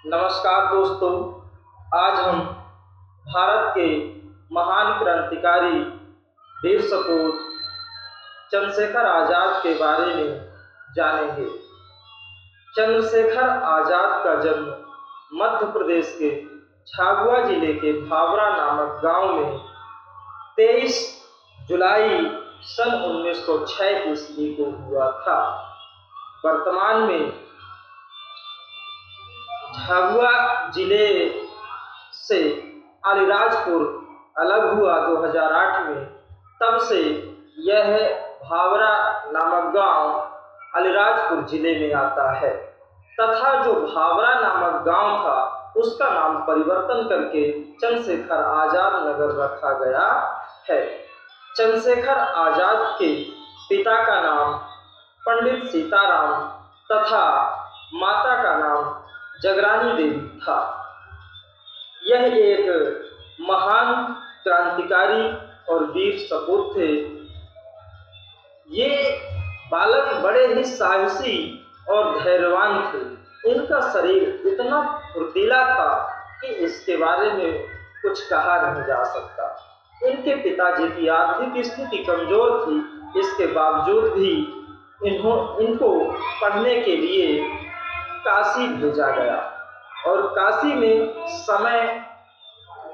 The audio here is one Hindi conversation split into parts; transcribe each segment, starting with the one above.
नमस्कार दोस्तों। आज हम भारत के महान क्रांतिकारी वीर सपूत चंद्रशेखर आज़ाद के बारे में जानेंगे। चंद्रशेखर आज़ाद का जन्म मध्य प्रदेश के झाबुआ जिले के भावरा नामक गांव में 23 जुलाई सन 1906 ईस्वी को हुआ था। वर्तमान में झाबुआ जिले से अलीराजपुर अलग हुआ 2008 में। तब से यह भावरा नामक गांव अलीराजपुर जिले में आता है तथा जो भावरा नामक गांव था उसका नाम परिवर्तन करके चंद्रशेखर आज़ाद नगर रखा गया है। चंद्रशेखर आज़ाद के पिता का नाम पंडित सीताराम तथा माता का नाम जगरानी देवी था। यह एक महान क्रांतिकारी और वीर सपूत थे। ये बालक बड़े ही साहसी और धैर्यवान थे। इनका शरीर इतना फुर्तीला था कि इसके बारे में कुछ कहा नहीं जा सकता। इनके पिताजी की आर्थिक स्थिति कमजोर थी, इसके बावजूद भी इनको पढ़ने के लिए काशी भेजा गया और काशी में समय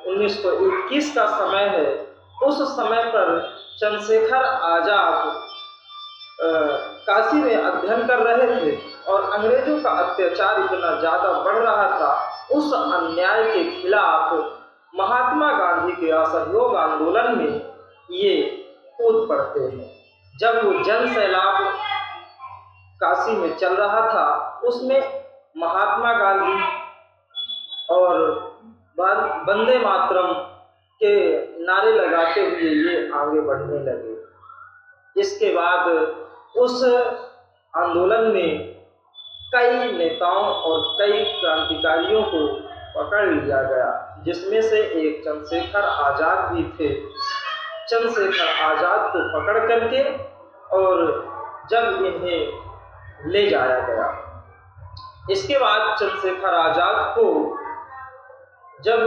1921 का समय है। उस समय पर चंद्रशेखर आज़ाद काशी में अध्ययन कर रहे थे और अंग्रेजों का अत्याचार इतना ज़्यादा बढ़ रहा था। उस अन्याय के खिलाफ महात्मा गांधी के असहयोग आंदोलन में ये कूद पड़ते हैं। जब वो जन सैलाब काशी में चल रहा था उसमें महात्मा गांधी और वंदे मातरम के नारे लगाते हुए ये आगे बढ़ने लगे। इसके बाद उस आंदोलन में कई नेताओं और कई क्रांतिकारियों को पकड़ लिया गया, जिसमें से एक चंद्रशेखर आज़ाद भी थे। चंद्रशेखर आज़ाद को पकड़ करके और जब इन्हें ले जाया गया, इसके बाद चंद्रशेखर आज़ाद को जब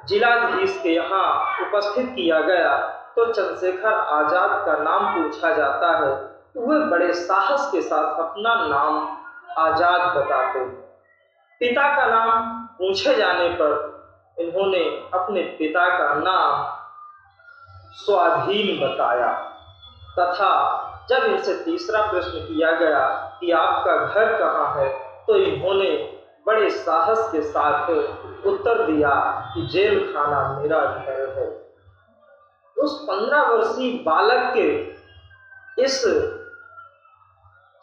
जिलाधीश के यहाँ उपस्थित किया गया तो चंद्रशेखर आज़ाद का नाम पूछा जाता है तो वे बड़े साहस के साथ अपना नाम आज़ाद बताते हैं। पिता का नाम पूछे जाने पर इन्होंने अपने पिता का नाम स्वाधीन बताया तथा जब इनसे तीसरा प्रश्न किया गया कि आपका घर कहाँ है तो इन्होंने बड़े साहस के साथ उत्तर दिया कि जेल खाना मेरा घर है। उस 15 वर्षीय बालक के इस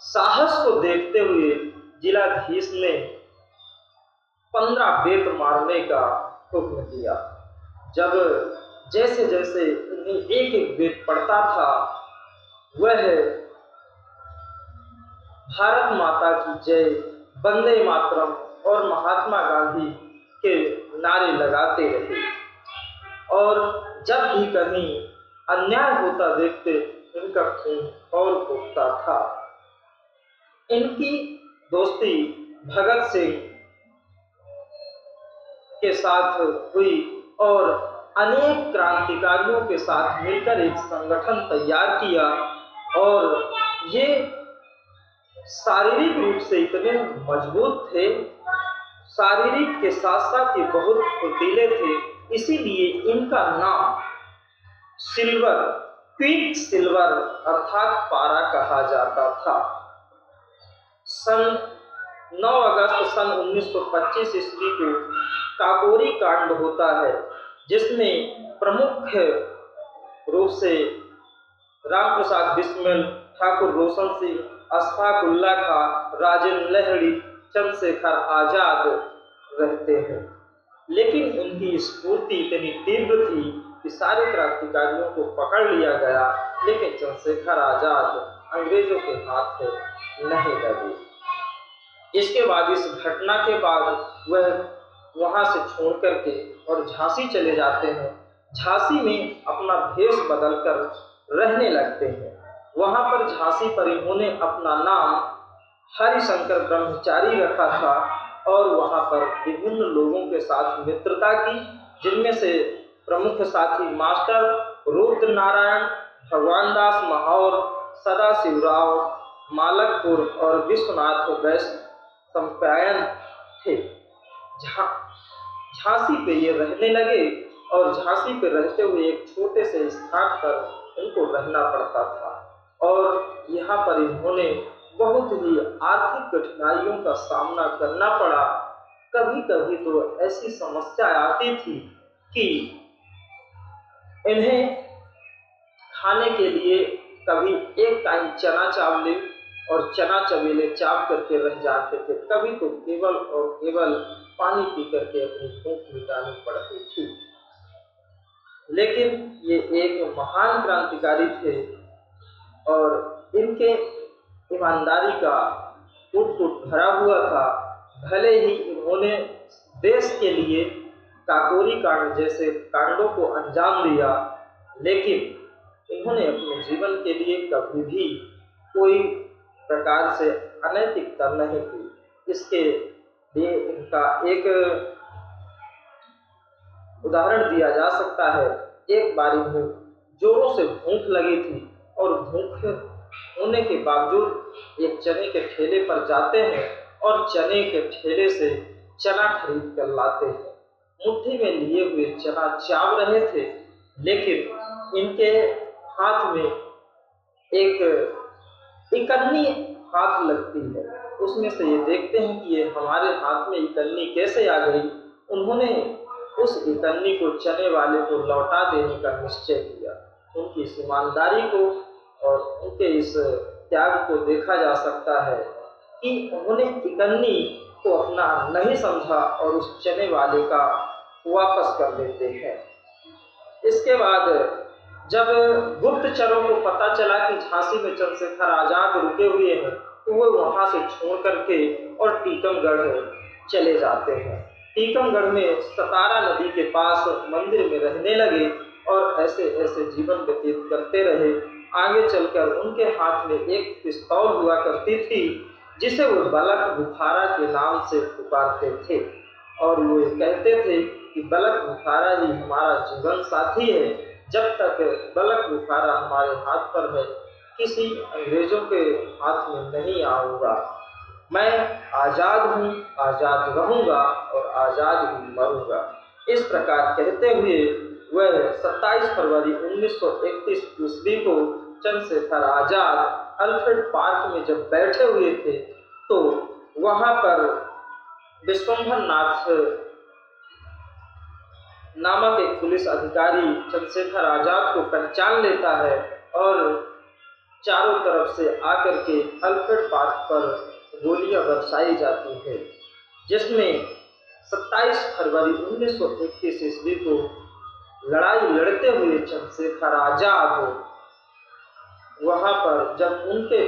साहस को देखते हुए जिलाधीश ने 15 बेत मारने का हुक्म दिया। जब जैसे जैसे उन्हें एक एक बेत पड़ता था वह भारत माता की जय, वंदे मातरम और महात्मा गांधी के नारे लगाते रहे और जब भी कहीं अन्याय होता देखते इनका खून और फूटता था। इनकी दोस्ती भगत सिंह के साथ हुई और अनेक क्रांतिकारियों के साथ मिलकर एक संगठन तैयार किया और ये शारीरिक रूप से इतने मजबूत थे, शारीरिक के साथ साथ ये बहुत फुर्तीले थे, इसीलिए इनका नाम सिल्वर, क्विक सिल्वर अर्थात पारा कहा जाता था। सन 9 अगस्त सन 1925 ईस्वी को काकोरी कांड होता है, जिसमें प्रमुख रूप से राम प्रसाद बिस्मिल, ठाकुर रोशन सिंह, अशफाक उल्ला खां, राजेंद्र लहड़ी, चंद्रशेखर आज़ाद रहते हैं। लेकिन उनकी स्फूर्ति इतनी तीव्र थी कि सारे क्रांतिकारियों को पकड़ लिया गया, लेकिन चंद्रशेखर आज़ाद अंग्रेजों के हाथ नहीं लगे। इसके बाद इस घटना के बाद वह वहां से छोड़ करके और झांसी चले जाते हैं। झांसी में अपना भेष बदलकर रहने लगते हैं। वहां पर झांसी पर इन्होंने अपना नाम हरिशंकर ब्रह्मचारी रखा था और वहाँ पर विभिन्न लोगों के साथ मित्रता की, जिनमें से प्रमुख साथी मास्टर रुद्र नारायण, भगवान दास माहौर, सदाशिवराव मालकपुर और विश्वनाथ वैश्य सम्पायन थे। झांसी पे ये रहने लगे और झांसी पे रहते हुए एक छोटे से स्थान पर इनको रहना पड़ता था और यहाँ पर इन्होंने बहुत ही आर्थिक कठिनाइयों का सामना करना पड़ा। कभी कभी तो ऐसी समस्या आती थी कि इन्हें खाने के लिए कभी एक टाइम चना चावले और चना चवेले चाप करके रह जाते थे, कभी तो केवल और केवल पानी पी करके अपनी भूख मिटानी पड़ती थी। लेकिन ये एक महान क्रांतिकारी थे और इनके ईमानदारी का कूट भरा हुआ था। भले ही इन्होंने देश के लिए काकोरी कांड जैसे कांडों को अंजाम दिया, लेकिन इन्होंने अपने जीवन के लिए कभी भी कोई प्रकार से अनैतिकता नहीं की। इसके लिए इनका एक उदाहरण दिया जा सकता है। एक बार इन्हें जोरों से भूख लगी थी और भूख होने के बावजूद एक चने के ठेले पर जाते हैं और चने के ठेले से चना खरीद कर लाते हैं। मुट्ठी में लिए हुए चना चाव रहे थे, लेकिन इनके हाथ में एक इकन्नी हाथ लगती है। उसमें से ये देखते हैं कि ये हमारे हाथ में इकन्नी कैसे आ गई। उन्होंने उस इकन्नी को चने वाले को लौटा देने का निश्चय किया। उनकी इस ईमानदारी को और उनके इस त्याग को देखा जा सकता है कि उन्होंने इकन्नी को अपना नहीं समझा और उस चने वाले का वापस कर देते हैं। इसके बाद जब गुप्तचरों को पता चला कि झांसी में चंद्रशेखर आजाद रुके हुए हैं, तो वो वहां से छोड़ करके और टीकमगढ़ चले जाते हैं। टीकमगढ़ में सतारा नदी के पास मंदिर में रहने लगे और ऐसे ऐसे जीवन व्यतीत करते रहे। आगे चलकर उनके हाथ में एक पिस्तौल हुआ करती थी, जिसे वो बलक बुखारा के नाम से पुकारते थे और वो कहते थे कि बलक बुखारा ही हमारा जीवन साथी है। जब तक बलक बुखारा हमारे हाथ पर है, किसी अंग्रेजों के हाथ में नहीं आऊंगा। मैं आजाद हूँ, आजाद रहूंगा और आजाद ही मरूंगा। इस प्रकार कहते हुए वह 27 फरवरी 1931 ईस्वी को चंद्रशेखर आजाद अल्फ्रेड पार्क में जब बैठे हुए थे, तो वहां पर विश्वंभर नाथ नामक एक पुलिस अधिकारी चंद्रशेखर आजाद को पहचान लेता है और चारों तरफ से आकर के अल्फ्रेड पार्क पर गोलियां बरसाई जाती है, जिसमें 27 फरवरी 1931 ईस्वी को लड़ाई लड़ते हुए चंद्रशेखर आजाद वहां पर जब उनके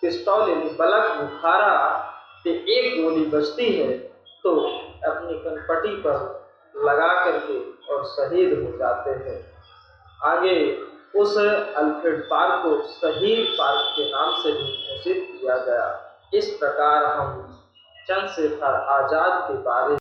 पिस्तौल यानी बलक बुखारा पे एक गोली बजती है, तो अपनी कनपटी पर लगा करके और शहीद हो जाते हैं। आगे उस अल्फ्रेड पार्क को शहीद पार्क के नाम से भी घोषित किया गया। इस प्रकार हम चंद्रशेखर आजाद के बारे